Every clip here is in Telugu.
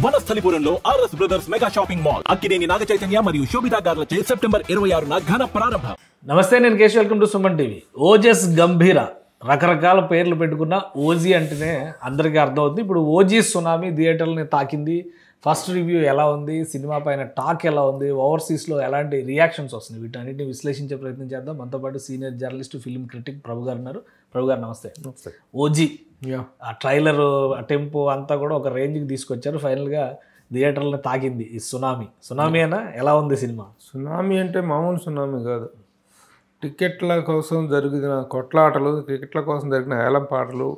వనస్థలిపురంలో RS brothers mega shopping mall Akkineni Naga Chaitanya మరియు శోభితా గార్లచే సెప్టెంబర్ 26న ఘన ప్రారంభం. నమస్తే, నేను Kesh. Welcome to Suman TV. Ojas Gambheera రకరకాల పేర్లు పెట్టుకున్న ఓజీ అంటేనే అందరికీ అర్థమవుతుంది. ఇప్పుడు ఓజీ సునామీ థియేటర్ని తాకింది. ఫస్ట్ రివ్యూ ఎలా ఉంది, సినిమా పైన టాక్ ఎలా ఉంది, ఓవర్సీస్లో ఎలాంటి రియాక్షన్స్ వస్తున్నాయి, వీటన్నిటిని విశ్లేషించే ప్రయత్నం చేద్దాం. మనతో పాటు సీనియర్ జర్నలిస్ట్, ఫిల్మ్ క్రిటిక్ ప్రభు గారు ఉన్నారు. ప్రభు గారు నమస్తే. ఓజీ ఆ ట్రైలర్ టెంపో అంతా కూడా ఒక రేంజ్కి తీసుకొచ్చారు. ఫైనల్గా థియేటర్లను తాకింది ఈ సునామీ అయినా ఎలా ఉంది సినిమా? సునామీ అంటే మామూలు సునామీ కాదు. టికెట్ల కోసం జరిగిన కొట్లాటలు, టికెట్ల కోసం జరిగిన ఏలం పాటలు,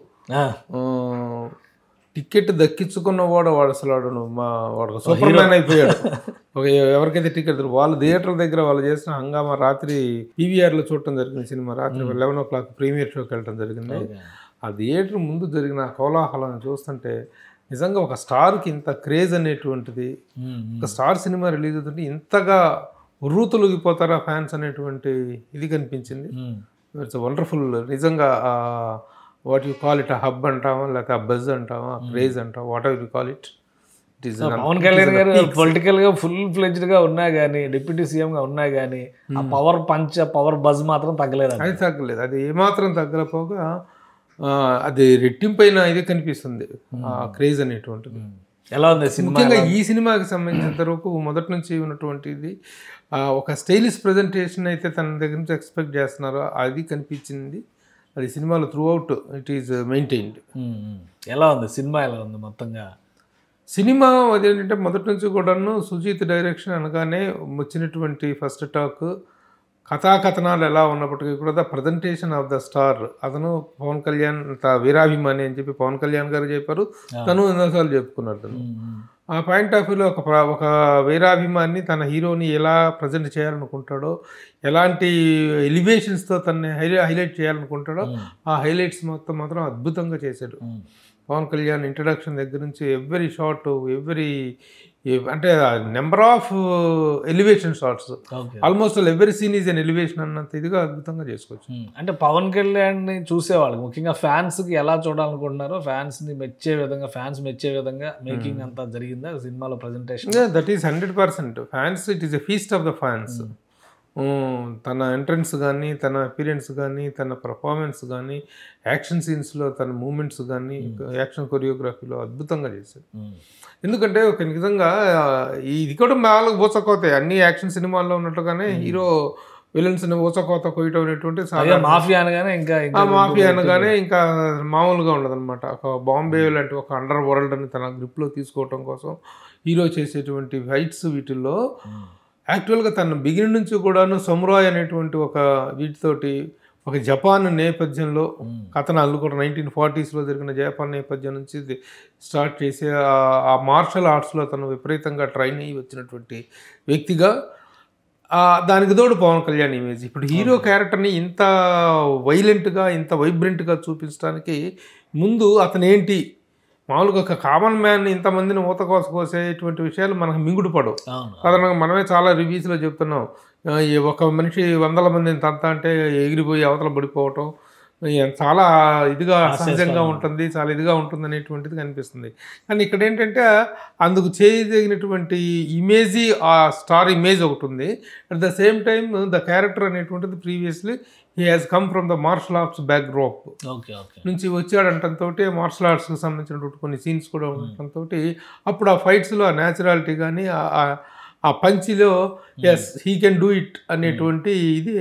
టికెట్ దక్కించుకున్న వాడు అసలు వాడు సూపర్ మ్యాన్ అయిపోయాడు. ఎవరికైతే టికెట్ వాళ్ళు థియేటర్ దగ్గర వాళ్ళు చేసిన హంగామా, రాత్రి పీవీఆర్లో చూడటం జరిగింది. సినిమా రాత్రి 11 o'clock ప్రీమియర్ షోకి వెళ్ళటం జరిగింది. ఆ థియేటర్ ముందు జరిగిన కోలాహలాన్ని చూస్తుంటే నిజంగా ఒక స్టార్కి ఇంత క్రేజ్ అనేటువంటిది, ఒక స్టార్ సినిమా రిలీజ్ అవుతుంటే ఇంతగా ఉర్రూతలుగిపోతారా ఫ్యాన్స్ అనేటువంటి ఇది కనిపించింది. It's wonderful. నిజంగా వాట్ యూ కాల్ ఇట్, ఆ హబ్ అంటామా, లేకపోతే ఆ బజ్ అంటామా, క్రేజ్ అంటామా, whatever you call it. Pawan Kalyan garu political గా ఫుల్ ఫ్లెడ్జ్డ్ గా ఉన్నా గానీ, డిప్యూటీ సీఎం గా ఉన్నా గానీ, ఆ పవర్ బజ్ మాత్రం తగ్గలేదు. అది తగ్గలేదు. అది ఏమాత్రం తగ్గకపోగా అది రెట్టింపైన ఇది కనిపిస్తుంది ఆ క్రేజ్ అనేటువంటిది. ఎలా ఉంది ముఖ్యంగా ఈ సినిమాకి సంబంధించినంత వరకు మొదటి నుంచి ఉన్నటువంటిది ఒక స్టైలిష్ ప్రజెంటేషన్ అయితే తన దగ్గర నుంచి ఎక్స్పెక్ట్ చేస్తున్నారో అది కనిపించింది. అది సినిమాలో through out it is maintained. ఎలా ఉంది సినిమా? ఎలా ఉంది మొత్తంగా సినిమా? అదేంటంటే మొదటి నుంచి కూడాను సుజీత్ డైరెక్షన్ అనగానే వచ్చినటువంటి ఫస్ట్ టాక్ కథాకథనాలు ఎలా ఉన్నప్పటికీ కూడా the presentation of the star. అతను పవన్ కళ్యాణ్ వీరాభిమాని అని చెప్పి పవన్ కళ్యాణ్ గారు చెప్పారు, తను ఎన్నోసార్లు చెప్పుకున్నారు. తను ఆ పాయింట్ ఆఫ్ వ్యూలో ఒక వీరాభిమాని తన హీరోని ఎలా ప్రజెంట్ చేయాలనుకుంటాడో, ఎలాంటి ఎలివేషన్స్తో తనని హైలైట్ చేయాలనుకుంటాడో ఆ హైలైట్స్ మాత్రం అద్భుతంగా చేశాడు. పవన్ కళ్యాణ్ ఇంట్రడక్షన్ దగ్గర నుంచి ఎవ్రీ షాట్, అంటే number of elevation shots, almost every scene is an elevation అన్నంత ఇదిగా అద్భుతంగా చేసుకోవచ్చు. అంటే పవన్ కళ్యాణ్ని చూసేవాళ్ళకి, ముఖ్యంగా ఫ్యాన్స్కి ఎలా చూడాలనుకుంటున్నారో, ఫ్యాన్స్ మెచ్చే విధంగా మేకింగ్ అంతా జరిగిందా సినిమాలో presentation? That is 100%. Fans, it is a feast of the fans. తన ఎంట్రన్స్ కానీ, తన అపీరెన్స్ కానీ, తన పర్ఫార్మెన్స్ కానీ, యాక్షన్ సీన్స్లో తన మూమెంట్స్ కానీ, యాక్షన్ కొరియోగ్రఫీలో అద్భుతంగా చేశాడు. ఎందుకంటే ఒక నిజంగా ఇది కూడా మామూలుగా ఊచకోతాయి అన్ని యాక్షన్ సినిమాల్లో ఉన్నట్టుగానే హీరో విలన్స్ని ఊచకోత కొయ్యటం అనేటువంటి మాఫియా అనగానే ఇంకా మామూలుగా ఉండదన్నమాట. ఒక బాంబే లాంటి ఒక అండర్ వరల్డ్ అని తన గ్రిప్లో తీసుకోవటం కోసం హీరో చేసేటువంటి ఫైట్స్, వీటిల్లో యాక్చువల్గా తన బిగినింగ్ నుంచి కూడాను సమురాయ్ అనేటువంటి ఒక వీటితోటి ఒక జపాన్ నేపథ్యంలో కథను అల్లుకోవడం, 1940s జరిగిన జపాన్ నేపథ్యం నుంచి స్టార్ట్ చేసి ఆ మార్షల్ ఆర్ట్స్లో తను విపరీతంగా ట్రైన్ అయ్యి వచ్చినటువంటి వ్యక్తిగా దానికి తోడు పవన్ కళ్యాణ్ ఇమేజ్. ఇప్పుడు హీరో క్యారెక్టర్ని ఇంత వైలెంట్గా, ఇంత వైబ్రెంట్గా చూపించడానికి ముందు అతను ఏంటి, మామూలుగా ఒక కామన్ మ్యాన్ ఇంతమందిని కోసేటువంటి విషయాలు మనకు మింగుడు పడవు. సాధారణంగా మనమే చాలా రివ్యూస్లో చెప్తున్నాం, ఒక మనిషి 100 మందిని తంత అంటే ఎగిరిపోయి అవతల పడిపోవటం చాలా ఇదిగా సహజంగా ఉంటుంది, చాలా ఇదిగా ఉంటుంది అనేటువంటిది కనిపిస్తుంది. కానీ ఇక్కడ ఏంటంటే అందుకు చేయదగినటువంటి ఇమేజ్, ఆ స్టార్ ఇమేజ్ ఒకటి ఉంది. At the same time the character అనేటువంటిది previously he has come from the martial arts backdrop నుంచి వచ్చాడంటంతో, మార్షల్ ఆర్ట్స్కి సంబంధించినటువంటి కొన్ని సీన్స్ కూడా ఉండటంతో అప్పుడు ఆ ఫైట్స్లో ఆ న్యాచురాలిటీ కానీ, ఆ పంచిలో yes he can do it అనేటువంటి ఇది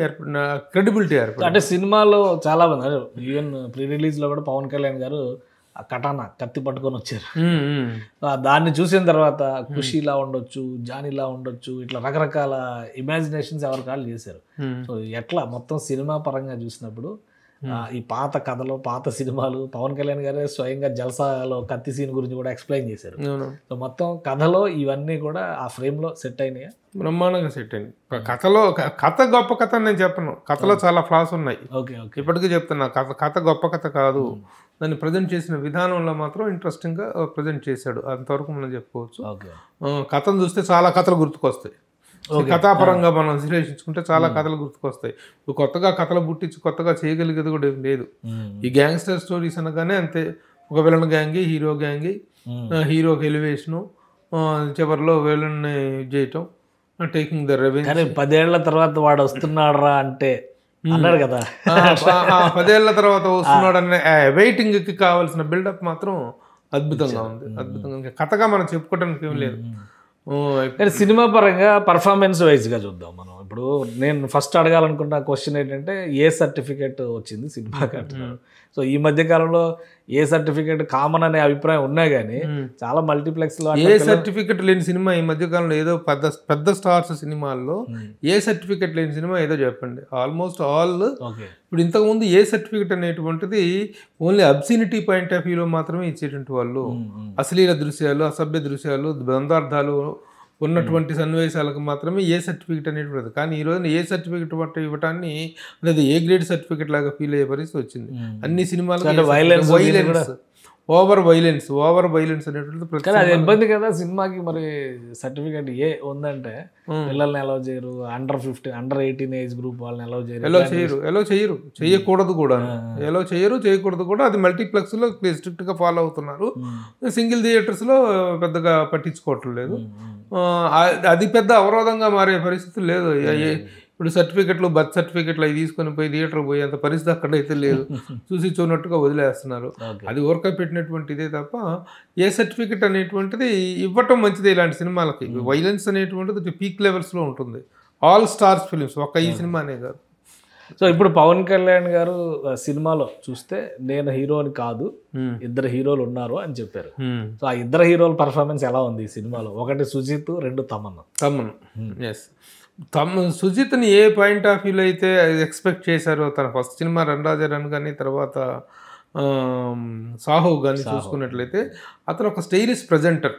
క్రెడిబిలిటీ ఏర్పడింది. అంటే సినిమాలో చాలా మంది, ఈవెన్ ప్రీ రిలీజ్లో కూడా పవన్ కళ్యాణ్ గారు ఆ కత్తి పట్టుకొని వచ్చారు. దాన్ని చూసిన తర్వాత ఖుషీలా ఉండొచ్చు, జానీలా ఉండొచ్చు, ఇట్లా రకరకాల ఇమాజినేషన్స్ ఎవరికాళ్ళు చేశారు. సో ఎట్లా మొత్తం సినిమా పరంగా చూసినప్పుడు ఈ పాత కథలు, పాత సినిమాలు, పవన్ కళ్యాణ్ గారే స్వయంగా జల్సాలో కత్తి సీన్ గురించి కూడా ఎక్స్ప్లెయిన్ చేశారు. సో మొత్తం కథలో ఇవన్నీ కూడా ఆ ఫ్రేమ్లో సెట్ అయినాయా? బ్రహ్మాండంగా సెట్ అయింది. కథ గొప్ప కథ అని నేను చెప్పను, కథలో చాలా ఫ్లాస్ ఉన్నాయి. ఇప్పటికీ చెప్తున్నా, కథ గొప్ప కథ కాదు, దాన్ని ప్రజెంట్ చేసిన విధానంలో మాత్రం ఇంట్రెస్టింగ్గా ప్రజెంట్ చేశాడు, అంతవరకు మనం చెప్పుకోవచ్చు. కథను చూస్తే చాలా కథలు గుర్తుకొస్తాయి. కథాపరంగా మనం విశ్లేషించుకుంటే చాలా కథలు గుర్తుకొస్తాయి. కొత్తగా కథలు పుట్టించి కొత్తగా చేయగలిగేది కూడా ఏం లేదు. ఈ గ్యాంగ్స్టర్ స్టోరీస్ అనగానే అంతే, ఒక విలన్ గ్యాంగి, హీరో గ్యాంగి, హీరోకి ఎలివేషను, చివరిలో వేలన్ని చేయటం, టేకింగ్ ద రెవెన్యూ. కానీ 10 ఏళ్ల తర్వాత వాడు వస్తున్నాడురా అంటే అన్నాడు కదా. 10 ఏళ్ల తర్వాత వస్తున్నాడనే వెయిటింగ్కి కావాల్సిన బిల్డప్ మాత్రం అద్భుతంగా ఉంది. అద్భుతంగా కథగా మనం చెప్పుకోవడానికి ఏం లేదు. కానీ సినిమా పరంగా పర్ఫార్మెన్స్ వైజ్గా చూద్దాం మనం. ఇప్పుడు నేను ఫస్ట్ అడగాలనుకున్న క్వశ్చన్ ఏంటంటే ఏ సర్టిఫికేట్ వచ్చింది సినిమాకి అంటున్నారు. సో ఈ మధ్య కాలంలో ఏ సర్టిఫికేట్ కామన్ అనే అభిప్రాయం ఉన్నా కానీ చాలా మల్టీప్లెక్స్లో ఏ సర్టిఫికెట్ లేని సినిమా ఈ మధ్య కాలంలో ఏదో పెద్ద స్టార్స్ సినిమాల్లో ఏ సర్టిఫికెట్ లేని సినిమా ఏదో చెప్పండి. ఆల్మోస్ట్ ఆల్ ఇప్పుడు ఇంతకుముందు ఏ సర్టిఫికెట్ అనేటువంటిది ఓన్లీ అబ్సినిటీ పాయింట్ ఆఫ్ వ్యూలో మాత్రమే ఇచ్చేటువంటి వాళ్ళు. అశ్లీల దృశ్యాలు, అసభ్య దృశ్యాలు, ద్వందార్థాలు ఉన్నటువంటి సన్నివేశాలకు మాత్రమే ఏ సర్టిఫికెట్ అనేటువంటిది. కానీ ఈ రోజున ఏ సర్టిఫికెట్ ఇవ్వటాన్ని అనేది ఏ గ్రేడ్ సర్టిఫికెట్ లాగా ఫీల్ అయ్యే పరిస్థితి వచ్చింది. అన్ని సినిమాలు వైలెన్స్, ఓవర్ వైలెన్స్ అనేటువంటిది అది ఇబ్బంది కదా సినిమాకి. మరి సర్టిఫికేట్ ఏ ఉందంటే పిల్లల్ని అలౌ చేయరు, అండర్ 18 ఏజ్ గ్రూప్ వాళ్ళని అలౌ చేయరు, చేయకూడదు కూడా. చేయకూడదు కూడా. అది మల్టీప్లెక్స్ లో స్ట్రిక్ట్ గా ఫాలో అవుతున్నారు. సింగిల్ థియేటర్స్ లో పెద్దగా పట్టించుకోవటం లేదు. అది పెద్ద అవరోధంగా మారే పరిస్థితి లేదు. ఇప్పుడు సర్టిఫికెట్లు, బర్త్ సర్టిఫికెట్లు అవి తీసుకొని పోయి థియేటర్ పోయి అంత పరిస్థితి అక్కడైతే లేదు. చూసి చూనట్టుగా వదిలేస్తున్నారు. అది ఊరక పెట్టినటువంటి ఇదే తప్ప ఏ సర్టిఫికెట్ అనేటువంటిది ఇవ్వటం మంచిది ఇలాంటి సినిమాలకి. వైలెన్స్ అనేటువంటిది పీక్ లెవెల్స్లో ఉంటుంది. ఆల్ స్టార్స్ ఫిలిమ్స్, ఒక్క ఈ సినిమానే కాదు. సో ఇప్పుడు పవన్ కళ్యాణ్ గారు సినిమాలో చూస్తే నేను హీరోని కాదు, 2 హీరోలు ఉన్నారు అని చెప్పారు. సో ఆ 2 హీరోల పర్ఫార్మెన్స్ ఎలా ఉంది ఈ సినిమాలో? 1 సుజిత్, 2 తమన్. ఎస్, సుజిత్ని ఏ పాయింట్ ఆఫ్ వ్యూలో అయితే ఎక్స్పెక్ట్ చేశారో, తన ఫస్ట్ సినిమా రణరాజన్ కానీ తర్వాత సాహో కానీ చూసుకున్నట్లయితే అతను ఒక stylish presenter.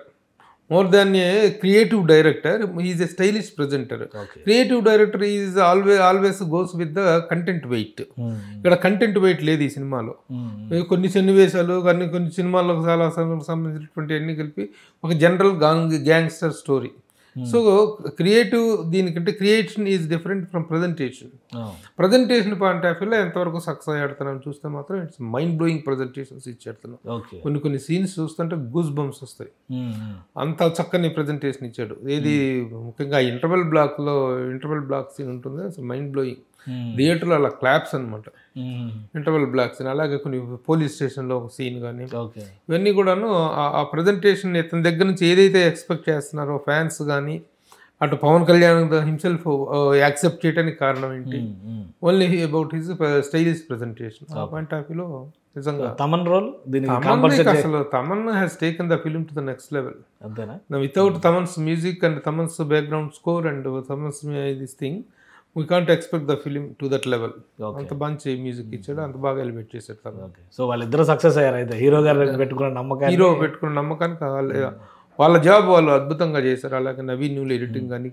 More than a creative director, is a stylish presenter. Creative director is always goes with the content weight. ఇక్కడ కంటెంట్ వెయిట్ లేదు ఈ సినిమాలో. కొన్ని సన్నివేశాలు కొన్ని సినిమాలకు చాలా సంబంధించినటువంటి అన్ని కలిపి ఒక general gangster story. So creative దీనికంటే creation is different from presentation point of వ్యూలో ఎంతవరకు సక్సెస్ అయ్యాడుతున్నాను చూస్తే మాత్రం ఇట్స్ మైండ్ బ్లోయింగ్ ప్రజెంటేషన్స్ ఇచ్చాడుతున్నాను. కొన్ని సీన్స్ చూస్తుంటే గూస్ బంప్స్ వస్తాయి. అంత చక్కని ప్రజెంటేషన్ ఇచ్చాడు. ఏది ముఖ్యంగా ఇంటర్వెల్ బ్లాక్ సీన్ ఉంటుంది, అసలు మైండ్ బ్లోయింగ్. థియేటర్లో అలా క్లాప్స్ అనమాట, ఇంటర్వెల్ బ్లాక్ సీన్. అలాగే కొన్ని పోలీస్ స్టేషన్లో ఒక సీన్ కానీ ఇవన్నీ కూడాను ఆ ప్రజెంటేషన్ ఇతని దగ్గర నుంచి ఏదైతే ఎక్స్పెక్ట్ చేస్తున్నారో ఫ్యాన్స్ కానీ అటు పవన్ కళ్యాణ్ హిమ్సెల్ఫ్ యాక్సెప్ట్ చేయడానికి కారణం ఏంటి? Only about his stylish presentation. ఆ పాయింట్ ఆఫ్ వ్యూలో నిజంగా తమన్ రోల్ అసలు Thaman has taken the film to the next level. Without Thaman's music and Thaman's background score and Thaman's this thing we can't expect the film to that level. అంత మంచి మ్యూజిక్ ఇచ్చాడు, అంత బాగా ఎలివేట్ చేశాడు తను. సో వాళ్ళిద్దరు సక్సెస్ అయ్యారు అయితే. హీరో పెట్టుకున్న నమ్మకానికి వాళ్ళ జాబ్ వాళ్ళు అద్భుతంగా చేశారు. అలాగే నవీన్ న్యూల్ ఎడిటింగ్ కానీ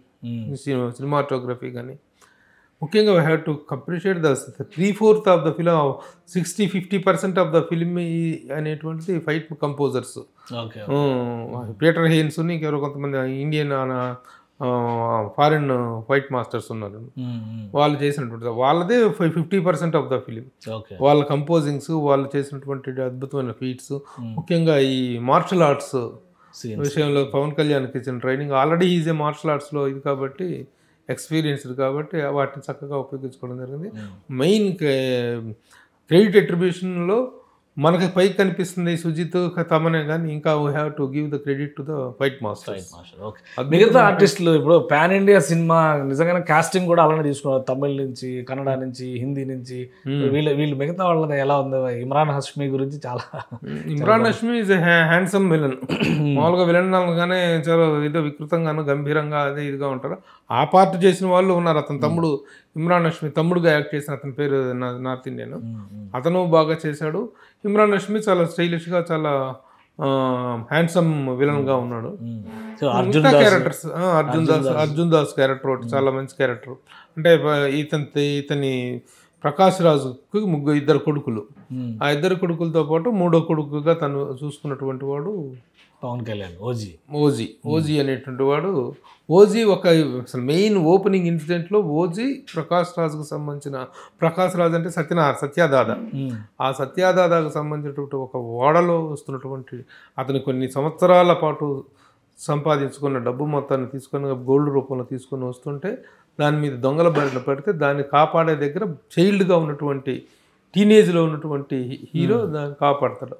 సినిమాటోగ్రఫీ కానీ ముఖ్యంగా we have to appreciate the 3/4 of the film, 60-50% of the film అనేటువంటిది ఫైట్ కంపోజర్స్. పీటర్ హెయిన్స్, ఇంకెవరో కొంతమంది ఇండియన్ ఫారిన్ ఫైట్ మాస్టర్స్ ఉన్నారు. వాళ్ళు చేసినటువంటి వాళ్ళదే 50% ఆఫ్ ద ఫిలిం. వాళ్ళ కంపోజింగ్స్, వాళ్ళు చేసినటువంటి అద్భుతమైన ఫీట్స్, ముఖ్యంగా ఈ మార్షల్ ఆర్ట్స్ విషయంలో పవన్ కళ్యాణ్కి ఇచ్చిన training. Already is a martial ఆర్ట్స్లో ఇది కాబట్టి ఎక్స్పీరియన్స్డ్ కాబట్టి వాటిని చక్కగా ఉపయోగించుకోవడం జరిగింది. మెయిన్ క్రెడిట్ అట్రిబ్యూషన్లో మనకి పైకి కనిపిస్తుంది సుజిత్ తమనే, కానీ ఇంకా we have to give the credit to the fight master. మిగతా ఆర్టిస్టులు ఇప్పుడు పాన్ ఇండియా సినిమా నిజంగానే కాస్టింగ్ కూడా అలానే తీసుకున్నారు. తమిళ నుంచి, కన్నడ నుంచి, హిందీ నుంచి. వీళ్ళు మిగతా వాళ్ళది ఎలా ఉంది? ఇమ్రాన్ హష్మీ గురించి చాలా Imran Hashmi is handsome villain. మామూలుగా విలన్ అనగానే చాలా ఏదో వికృతంగాను గంభీరంగా అదే ఇదిగా ఉంటారు. ఆ పార్ట్ చేసిన వాళ్ళు ఉన్నారు. అతని తమ్ముడు ఇమ్రాన్ హష్మీ తమ్ముడుగా యాక్ట్ చేసిన అతని పేరు నార్త్ ఇండియన్, అతను బాగా చేశాడు. ఇమ్రాన్ హష్మీ చాలా స్టైలిష్గా, చాలా హ్యాండ్సమ్ విలన్గా ఉన్నాడు. క్యారెక్టర్స్ అర్జున్ దాస్ క్యారెక్టర్ ఒకటి చాలా మంచి క్యారెక్టర్. అంటే ఇతని ప్రకాష్ రాజుకి 2 కొడుకులు. ఆ 2 కొడుకులతో పాటు 3వ కొడుకుగా తను చూసుకున్నటువంటి వాడు పవన్ కళ్యాణ్. ఓజీ అనేటువంటి వాడు. ఓజీ ఒక అసలు మెయిన్ ఓపెనింగ్ ఇన్సిడెంట్లో ఓజీ ప్రకాష్ రాజుకు సంబంధించిన, ప్రకాష్ రాజు అంటే సత్యాదాదా, ఆ సత్యాదాదాకు సంబంధించినటువంటి ఒక ఓడలో వస్తున్నటువంటి అతను కొన్ని సంవత్సరాల పాటు సంపాదించుకున్న డబ్బు మొత్తాన్ని తీసుకొని గోల్డ్ రూపంలో తీసుకొని వస్తుంటే దాని మీద దొంగల బారిన పడితే దాన్ని కాపాడే దగ్గర చైల్డ్గా ఉన్నటువంటి టీనేజ్లో ఉన్నటువంటి హీరో దాన్ని కాపాడతాడు.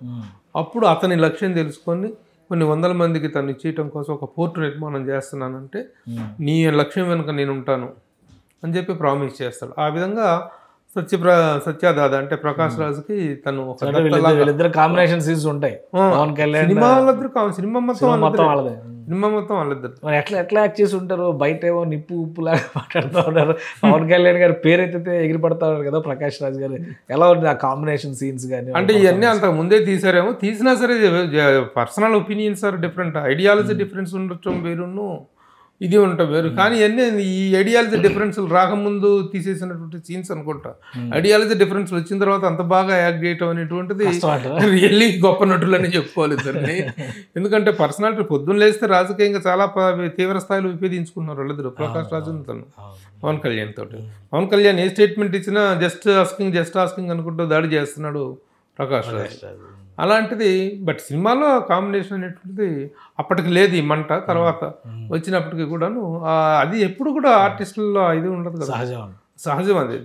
అప్పుడు అతని లక్ష్యం తెలుసుకొని కొన్ని వందల మందికి తను ఇచ్చేయటం కోసం ఒక పోర్టు నిర్మాణం చేస్తున్నానంటే నీ లక్ష్యం వెనుక నేను ఉంటాను అని చెప్పి ప్రామిస్ చేస్తాడు. ఆ విధంగా సత్యదాదా అంటే ప్రకాష్ రాజుకి తను వీళ్ళిద్దరు కాంబినేషన్ సీన్స్ ఉంటాయి. సినిమా మొత్తం వాళ్ళిద్దరు ఎట్లా యాక్ట్ చేసి ఉంటారు. బయట ఏమో నిప్పు ఉప్పు లాగా మాట్లాడుతూ ఉన్నారు. పవన్ కళ్యాణ్ గారు పేరైతే ఎగిరి పడతా ఉన్నారు కదా ప్రకాష్ రాజ్ గారు. ఎలా ఉంది ఆ కాంబినేషన్ సీన్స్ కానీ? అంటే ఇవన్నీ అంత ముందే తీసారేమో, తీసినా సరే personal opinions are different, ideology difference ఉండటం వేరును ఇది ఉంటాం వేరు. కానీ ఇవన్నీ ఈ ఐడియాలజీ డిఫరెన్స్లు రాకముందు తీసేసినటువంటి సీన్స్ అనుకుంటా. ఐడియాలజీ డిఫరెన్స్ వచ్చిన తర్వాత అంత బాగా యాక్ట్ చేయటం అనేటువంటిది రియల్లీ గొప్ప నటులని చెప్పుకోవాలి ఇద్దరిని. ఎందుకంటే పర్సనాలిటీ పొద్దున్న లేస్తే రాజకీయంగా చాలా తీవ్ర స్థాయిలో విభేదించుకున్నారు వాళ్ళిద్దరు, ప్రకాష్ రాజు తను పవన్ కళ్యాణ్ తోటి. పవన్ కళ్యాణ్ ఏ స్టేట్మెంట్ ఇచ్చినా జస్ట్ ఆస్కింగ్ అనుకుంటూ దాడి చేస్తున్నాడు ప్రకాష్ రాజ్. అలాంటిది బట్ సినిమాలో కాంబినేషన్ అనేటువంటిది అప్పటికి లేదు ఈ మంట, తర్వాత వచ్చినప్పటికీ కూడాను అది ఎప్పుడు కూడా ఆర్టిస్టుల్లో ఇది ఉండదు కదా, సహజం. అది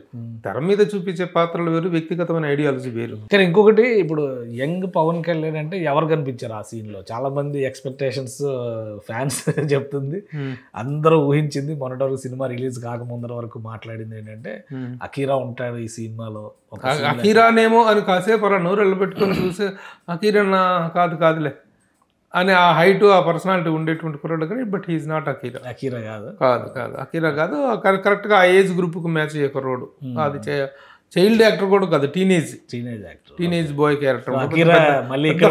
తెర మీద చూపించే పాత్రలు వేరు, వ్యక్తిగతమైన ఐడియాలజీ వేరు. కానీ ఇంకొకటి ఇప్పుడు యంగ్ పవన్ కళ్యాణ్ అంటే ఎవరు కనిపించారు ఆ సీన్లో? చాలా మంది ఎక్స్పెక్టేషన్స్ ఫ్యాన్స్ చెప్తుంది, అందరూ ఊహించింది. మొన్నటి వరకు సినిమా రిలీజ్ కాకముందర వరకు మాట్లాడింది ఏంటంటే అకీరా ఉంటాడు ఈ సినిమాలో. అకీరానేమో అని కాసేపు అలా నోరు వెళ్ళబెట్టుకొని చూసే అకీరా కాదులే అని ఆ హైట్ ఆ పర్సనాలిటీ ఉండేటువంటి కుర్రాడు కానీ but he's not Akira. Akira Akira కాదు, కరెక్ట్గా ఆ ఏజ్ గ్రూప్కి మ్యాచ్ అయ్యే కుర్రాడు. అది చైల్డ్ యాక్టర్ కూడా కాదు, teenage boy character.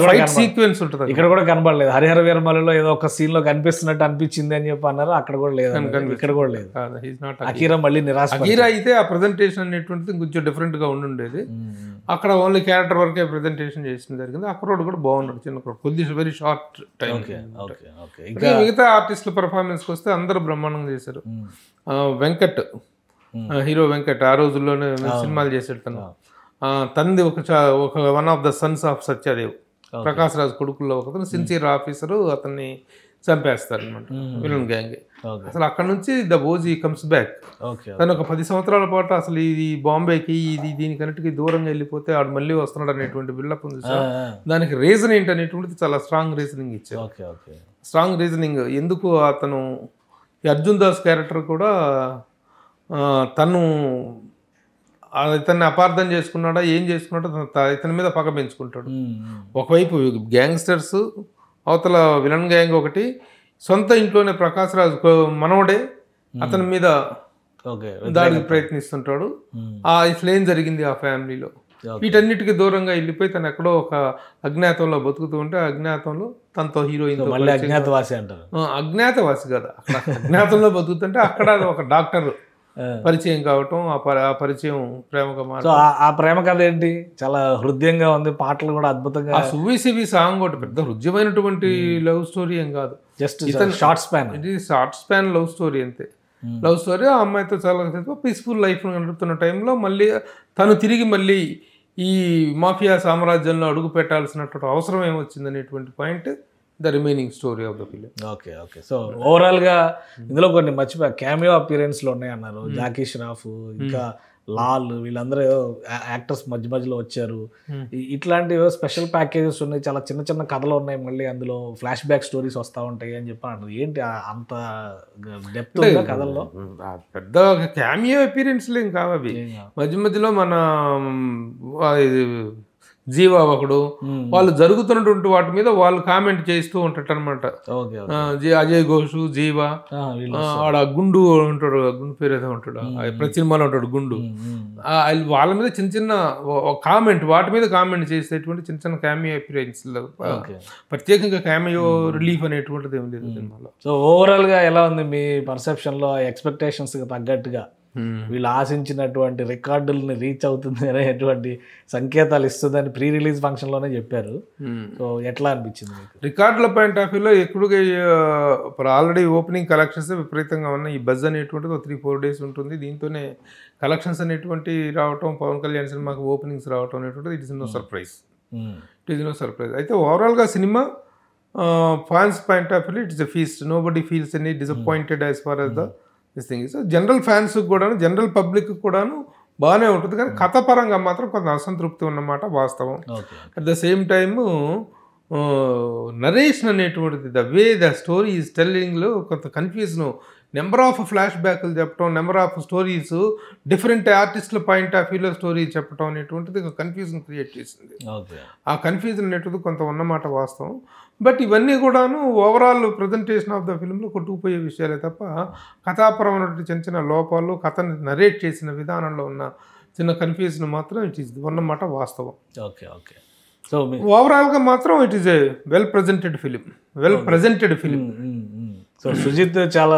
Fight sequence ఉంటుంది, ఇక్కడ కూడా కనబడలేదు. హరిహర వీరమల్లిలో ఏదో ఒక సీన్ లో కనిపిస్తున్నట్టు అనిపించింది అని చెప్పి అన్నారు, అక్కడ కూడా లేదు, ఇక్కడ కూడా లేదు. అకీరా మళ్ళీ నిరాశ. అకీరా అయితే ఆ ప్రెజెంటేషన్ అనేటువంటిది కొంచెం డిఫరెంట్ గా ఉండుండేది. అక్కడ ఓన్లీ క్యారెక్టర్ వరకే ప్రెజెంటేషన్ చేసిన జరిగింది. అక్కడ కూడా బాగున్నాడు, చిన్న కొద్దిగా వెరీ షార్ట్ టైం. మిగతా ఆర్టిస్టుల పెర్ఫార్మెన్స్కి వస్తే అందరూ బ్రహ్మాండంగా చేశారు. వెంకట్, హీరో వెంకట్ ఆ రోజుల్లోనే సినిమాలు చేసాడు. తనది ఒక one of the sons of Satyadev, Prakash Raj కొడుకుల్లో ఒకతను సిన్సియర్ ఆఫీసరు, అతన్ని చంపేస్తారు అనమాట విలన్ గ్యాంగ్. అసలు అక్కడ నుంచి ద ఓజీ కమ్స్ బ్యాక్. తను ఒక 10 సంవత్సరాల పాటు అసలు ఇది బాంబేకి దీనికన్నిటికీ దూరంగా వెళ్ళిపోతే ఆడు మళ్ళీ వస్తున్నాడు అనేటువంటి బిల్డప్ ఉంది సార్. దానికి రీజన్ ఏంటి అనేటువంటిది చాలా స్ట్రాంగ్ రీజనింగ్ ఇచ్చారు. స్ట్రాంగ్ రీజనింగ్ ఎందుకు అతను ఈ అర్జున్ దాస్ క్యారెక్టర్ కూడా తను ఇతన్ని అపార్థం చేసుకున్నాడా ఏం చేసుకున్నాడో ఇతని మీద పగ పెంచుకుంటాడు. ఒకవైపు గ్యాంగ్స్టర్స్, అవతల విలన్ గ్యాంగ్ ఒకటి, సొంత ఇంట్లోనే ప్రకాష్ రాజ్ మనవడే అతని మీద దాడికి ప్రయత్నిస్తుంటాడు. ఇట్లా ఏం జరిగింది ఆ ఫ్యామిలీలో, వీటన్నిటికీ దూరంగా వెళ్ళిపోయి తను ఎక్కడో ఒక అజ్ఞాతంలో బతుకుతూ ఉంటే అజ్ఞాతంలో తనతో హీరోయిన్ అజ్ఞాతవాసి కదా, అక్కడ అజ్ఞాతంలో బతుకుతుంటే అక్కడ ఒక డాక్టర్ పరిచయం కావటం, ఆ పరిచయం ప్రేమగా మారడం. ఆ ప్రేమ కథ ఏంటి? చాలా హృదయంగా ఉంది, పాటలు కూడా అద్భుతంగా. ఆ సువ్వి సాంగ్ ఒకటి పెద్ద హృదయమైనటువంటి లవ్ స్టోరీ ఏం కాదు, జస్ట్ షార్ట్ స్పాన్. ఇది షార్ట్ స్పాన్ లవ్ స్టోరీ అంతే. లవ్ స్టోరీ ఆ అమ్మాయితో చాలా పీస్ఫుల్ లైఫ్ గడుపుతున్న టైంలో మళ్ళీ తను తిరిగి మళ్ళీ ఈ మాఫియా సామ్రాజ్యంలో అడుగు పెట్టాల్సినటువంటి అవసరం ఏమొచ్చింది అనేటువంటి point the remaining story of the film. Okay. So ఓవరాల్గా ఇందులో కొన్ని మర్చిపోయా క్యామియో అపియరెన్స్లు ఉన్నాయి అన్నారు. జాకీ ష్రాఫ్, ఇంకా లాల్, వీళ్ళందరూ యాక్టర్స్ మధ్య మధ్యలో వచ్చారు. ఇట్లాంటి స్పెషల్ ప్యాకేజెస్ ఉన్నాయి, చాలా చిన్న చిన్న కథలు ఉన్నాయి, మళ్ళీ అందులో ఫ్లాష్ బ్యాక్ స్టోరీస్ వస్తూ ఉంటాయి అని చెప్పి అంటారు. ఏంటి అంత డెప్త్ ఉందా కథల్లో? పెద్ద క్యామియో అపియరెన్స్లు ఏం కావు అవి. మధ్య మధ్యలో మన జీవా ఒకడు, వాళ్ళు జరుగుతున్నటువంటి వాటి మీద వాళ్ళు కామెంట్ చేస్తూ ఉంటారు అనమాట. అజయ్ ఘోష్, జీవా, ఆడ గుండు ఉంటాడు, గుండు పేరు ఏదో ఉంటాడు, ప్రతి సినిమాలో ఉంటాడు గుండు. వాళ్ళ మీద చిన్న చిన్న కామెంట్, వాటి మీద కామెంట్ చేసేటువంటి చిన్న చిన్న క్యామియో అపియరెన్స్, ప్రత్యేకంగా క్యామియో రిలీఫ్ అనేటువంటిది ఏం లేదు సినిమాలో. సో ఓవరాల్ గా ఎలా ఉంది మీ పర్సెప్షన్ లో? ఎక్స్పెక్టేషన్స్ తగ్గట్టుగా వీళ్ళు ఆశించినటువంటి రికార్డుల్ని రీచ్ అవుతుంది అనేటువంటి సంకేతాలు ఇస్తుందని ప్రీ రిలీజ్ ఫంక్షన్ లోనే చెప్పారు. సో ఎట్లా అనిపించింది మీకు? రికార్డుల పాయింట్ ఆఫ్ వ్యూలో ఎక్కువగా ఆల్రెడీ ఓపెనింగ్ కలెక్షన్స్ విపరీతంగా ఉన్నాయి. ఈ బజ్ అనేటువంటిది 3-4 days ఉంటుంది. దీంతోనే కలెక్షన్స్ అనేటువంటి రావటం, పవన్ కళ్యాణ్ సినిమాకి ఓపెనింగ్స్ రావటం అనేటువంటిది ఇట్ ఇస్ నో సర్ప్రైజ్. అయితే ఓవరాల్గా cinema fans point of view it's a feast, nobody feels any disappointed as far as this thing. So general fans కూడాను, జనరల్ పబ్లిక్ కూడాను బాగానే ఉంటుంది, కానీ కథపరంగా మాత్రం కొంత అసంతృప్తి ఉన్నమాట వాస్తవం. At the same time narration అనేటువంటిది, the way the story is టెల్లింగ్లో కొంత కన్ఫ్యూజన్, నెంబర్ ఆఫ్ ఫ్లాష్ బ్యాక్లు చెప్పడం, నెంబర్ ఆఫ్ స్టోరీస్ డిఫరెంట్ ఆర్టిస్టుల పాయింట్ ఆఫ్ వ్యూలో స్టోరీ చెప్పడం అనేటువంటిది ఒక కన్ఫ్యూజన్ క్రియేట్ చేసింది. ఆ కన్ఫ్యూజన్ అనేటువంటిది కొంత ఉన్నమాట వాస్తవం. బట్ ఇవన్నీ కూడాను ఓవరాల్ ప్రజెంటేషన్ ఆఫ్ ద ఫిల్మ్లో కొట్టుకుపోయే విషయాలే తప్ప కథాపరమైనటువంటి చిన్న చిన్న లోపాలు, కథని నరేట్ చేసిన విధానంలో ఉన్న చిన్న కన్ఫ్యూజన్ మాత్రం ఇట్ ఈస్ ఉన్నమాట వాస్తవం. Okay okay. సో ఓవరాల్గా మాత్రం it is a well presented film. So Sujeeth చాలా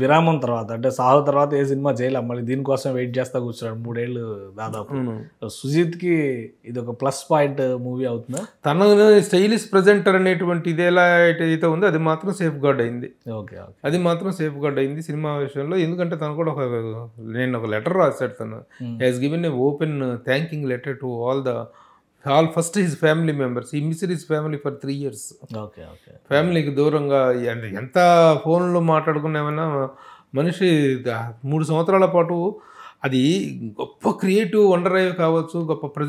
విరామం తర్వాత, అంటే సాహో తర్వాత ఏ సినిమా చేయలే, మళ్ళీ దీనికోసం వెయిట్ చేస్తా కూర్చున్నాడు 3 ఏళ్ళు దాదాపు. సుజిత్కి ఇది ఒక ప్లస్ పాయింట్ మూవీ అవుతుందా? తన స్టైలిష్ ప్రజెంటర్ అనేటువంటి ఇది ఎలా అయితే ఉందో అది మాత్రం సేఫ్ గార్డ్ అయింది. ఓకే, అది మాత్రం సేఫ్ గార్డ్ అయింది సినిమా విషయంలో. ఎందుకంటే తను కూడా నేను ఒక లెటర్ రాశాడు, తను has given a open thanking letter to all first his family members. He missed his family for 3 years. ఫ్యామిలీకి దూరంగా ఎంత ఫోన్లో మాట్లాడుకున్నామైనా మనిషి 3 సంవత్సరాల పాటు అది గొప్ప క్రియేటివ్ వండర్ అయ్యే కావచ్చు, గొప్ప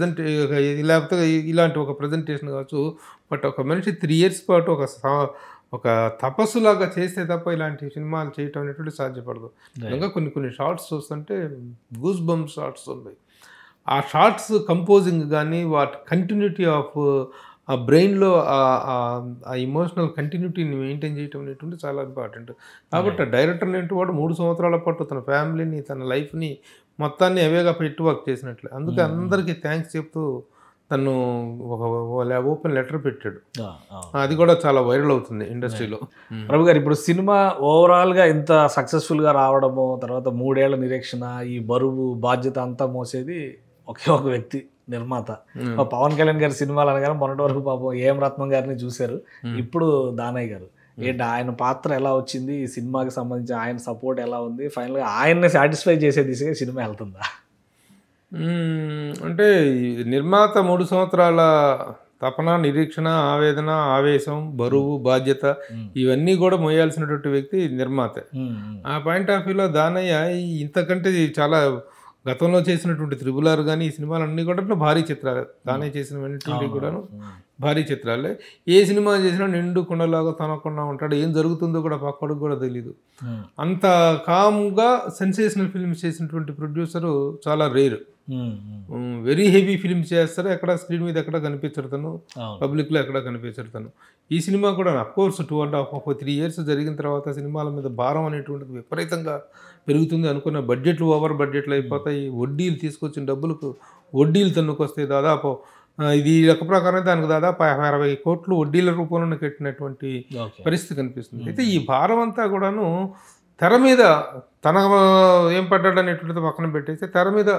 లేకపోతే ఇలాంటి ఒక ప్రజెంటేషన్ కావచ్చు. బట్ ఒక మనిషి 3 years పాటు ఒక తపస్సులాగా చేస్తే తప్ప ఇలాంటి సినిమాలు చేయటం అనేటువంటి సాధ్యపడదు. నిజంగా కొన్ని షార్ట్స్ చూస్తుంటే గూస్ బంప్ షార్ట్స్ ఉన్నాయి. ఆ షార్ట్స్ కంపోజింగ్ కానీ, వాటి కంటిన్యూటీ ఆఫ్ ఆ బ్రెయిన్లో ఆ ఇమోషనల్ కంటిన్యూటీని మెయింటైన్ చేయటం అనేటువంటి చాలా ఇంపార్టెంట్. కాబట్టి ఆ డైరెక్టర్ అనేటువంటి వాడు 3 సంవత్సరాల పాటు తన ఫ్యామిలీని, తన లైఫ్ని మొత్తాన్ని అవేగా పెట్టి వర్క్ చేసినట్లే. అందుకే అందరికీ థ్యాంక్స్ చెప్తూ తను ఒక ఓపెన్ లెటర్ పెట్టాడు. అది కూడా చాలా వైరల్ అవుతుంది ఇండస్ట్రీలో. ప్రభు గారు, ఇప్పుడు సినిమా ఓవరాల్గా ఇంత సక్సెస్ఫుల్గా రావడము, తర్వాత 3 ఏళ్ల నిరీక్షణ, ఈ బరువు బాధ్యత అంతా మోసేది ఒకే ఒక వ్యక్తి, నిర్మాత. పవన్ కళ్యాణ్ గారి సినిమాలు అనగానే మొన్నటి వరకు పాపం ఏం రత్నం గారిని చూశారు, ఇప్పుడు దానయ్య గారు. ఏంటి ఆయన పాత్ర ఎలా వచ్చింది, ఈ సినిమాకి సంబంధించి ఆయన సపోర్ట్ ఎలా ఉంది, ఫైనల్గా ఆయన్ని సాటిస్ఫై చేసే దిశగా సినిమా వెళ్తుందా? అంటే నిర్మాత 3 సంవత్సరాల తపన, నిరీక్షణ, ఆవేదన, ఆవేశం, బరువు, బాధ్యత ఇవన్నీ కూడా మోయాల్సినటువంటి వ్యక్తి నిర్మాత. ఆ పాయింట్ ఆఫ్ వ్యూలో దానయ్య ఇంతకంటే చాలా గతంలో చేసినటువంటి త్రిబుల్ కానీ ఈ సినిమాలన్నీ కూడా భారీ చిత్రాలే. దానయ్య చేసినవన్నీ కూడాను భారీ చిత్రాలే. ఏ సినిమా చేసినా నిండు కుండలాగా తనకుండా ఉంటాడు, ఏం జరుగుతుందో కూడా పక్కడికి కూడా తెలీదు. అంత కామ్గా సెన్సేషనల్ ఫిల్మ్స్ చేసినటువంటి ప్రొడ్యూసరు చాలా రేరు. వెరీ హెవీ ఫిల్మ్స్ చేస్తారు, ఎక్కడ స్క్రీన్ మీద ఎక్కడ కనిపించడు తను, పబ్లిక్లో ఎక్కడ కనిపించడు తను. ఈ సినిమా కూడా అఫ్కోర్స్ 2.5-3 years జరిగిన తర్వాత సినిమాల మీద భారం అనేటువంటిది విపరీతంగా పెరుగుతుంది. అనుకున్న బడ్జెట్లు ఓవర్ బడ్జెట్లు అయిపోతాయి. వడ్డీలు తీసుకొచ్చిన డబ్బులకు వడ్డీలు తన్నుకొస్తాయి. దాదాపు ఇది లెక్క ప్రకారం దానికి దాదాపు 60 కోట్లు వడ్డీల రూపంలోనే కట్టినటువంటి పరిస్థితి కనిపిస్తుంది. అయితే ఈ భారం అంతా కూడాను తెర మీద తన ఏం పడ్డాడు అనేటువంటిది పక్కన పెట్టేస్తే తెర మీద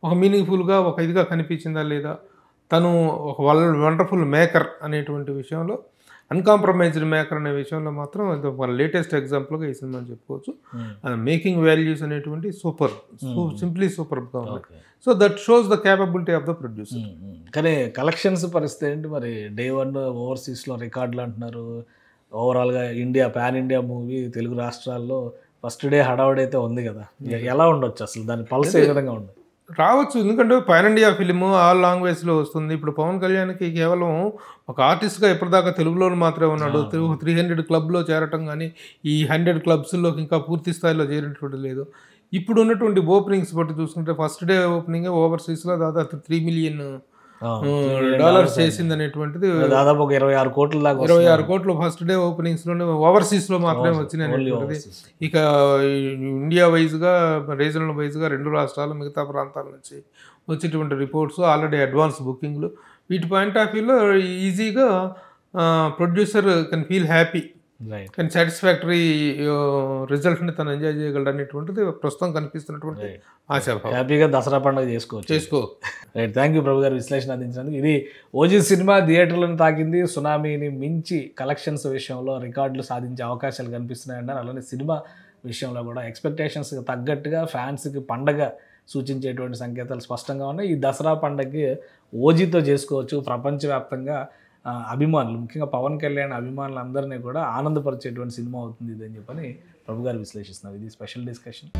ఒక మీనింగ్ఫుల్గా ఒక ఇదిగా కనిపించిందా లేదా, తను ఒక వండర్ఫుల్ మేకర్ అనేటువంటి విషయంలో, అన్కాంప్రమైజ్డ్ మేకర్ అనే విషయంలో మాత్రం మన లేటెస్ట్ ఎగ్జాంపుల్గా ఈ సినిమా చెప్పుకోవచ్చు. మేకింగ్ వాల్యూస్ అనేటువంటి సింప్లీ సూపర్గా ఉంది. So that shows the capability of the producer. కానీ కలెక్షన్స్ పరిస్థితి ఏంటి మరి? Day 1 ఓవర్సీస్లో రికార్డులు అంటున్నారు. ఓవరాల్గా పాన్ ఇండియా మూవీ తెలుగు రాష్ట్రాల్లో ఫస్ట్ డే హడావుడైతే ఉంది కదా, ఎలా ఉండొచ్చు అసలు? దాని పల్స్ ఏ విధంగా ఉంది? రావచ్చు, ఎందుకంటే పాన్ ఇండియా ఫిలిం ఆల్ లాంగ్వేజ్లో వస్తుంది. ఇప్పుడు పవన్ కళ్యాణ్కి కేవలం ఒక ఆర్టిస్ట్గా ఎప్పటిదాకా తెలుగులో మాత్రమే ఉన్నాడు. 300 క్లబ్లో చేరటం కానీ ఈ 100 క్లబ్స్లో ఇంకా పూర్తి స్థాయిలో చేరినటువంటి లేదు. ఇప్పుడు ఉన్నటువంటి ఓపెనింగ్స్ బట్టి చూసుకుంటే ఫస్ట్ డే ఓపెనింగ్ ఓవర్సీస్లో దాదాపు $3 million చేసింది అనేటువంటిది, దాదాపు ఒక 26 కోట్ల దాకా. 26 కోట్లు ఫస్ట్ డే ఓపెనింగ్స్లోనే ఓవర్సీస్లో మాత్రమే వచ్చినాయి అనేటువంటిది. ఇక ఇండియా వైజ్గా, రీజనల్ వైజ్గా 2 రాష్ట్రాలు, మిగతా ప్రాంతాల నుంచి వచ్చేటువంటి రిపోర్ట్స్, ఆల్రెడీ అడ్వాన్స్ బుకింగ్లు, వీటి పాయింట్ ఆఫ్ వ్యూలో ఈజీగా producer can feel happy and satisfactory రిజల్ట్ని తను ఎంజాయ్ చేయగలడు అనేటువంటిది ప్రస్తుతం కనిపిస్తున్నటువంటి ఆశాభావం. హ్యాపీగా దసరా పండుగ చేసుకో. రైట్, థ్యాంక్ యూ ప్రభు గారు విశ్లేషణ అందించినందుకు. ఇది ఓజీ సినిమా థియేటర్లను తాకింది, సునామీని మించి కలెక్షన్స్ విషయంలో రికార్డులు సాధించే అవకాశాలు కనిపిస్తున్నాయన్నారు. అలానే సినిమా విషయంలో కూడా ఎక్స్పెక్టేషన్స్కి తగ్గట్టుగా ఫ్యాన్స్కి పండగ సూచించేటువంటి సంకేతాలు స్పష్టంగా ఉన్నాయి. ఈ దసరా పండగకి ఓజీతో చేసుకోవచ్చు. ప్రపంచవ్యాప్తంగా అభిమానులు ముఖ్యంగా పవన్ కళ్యాణ్ అభిమానులందరినీ కూడా ఆనందపరిచేటువంటి సినిమా అవుతుంది ఇది అని చెప్పని ప్రభు గారు విశ్లేషిస్తున్నారు. ఇది స్పెషల్ డిస్కషన్.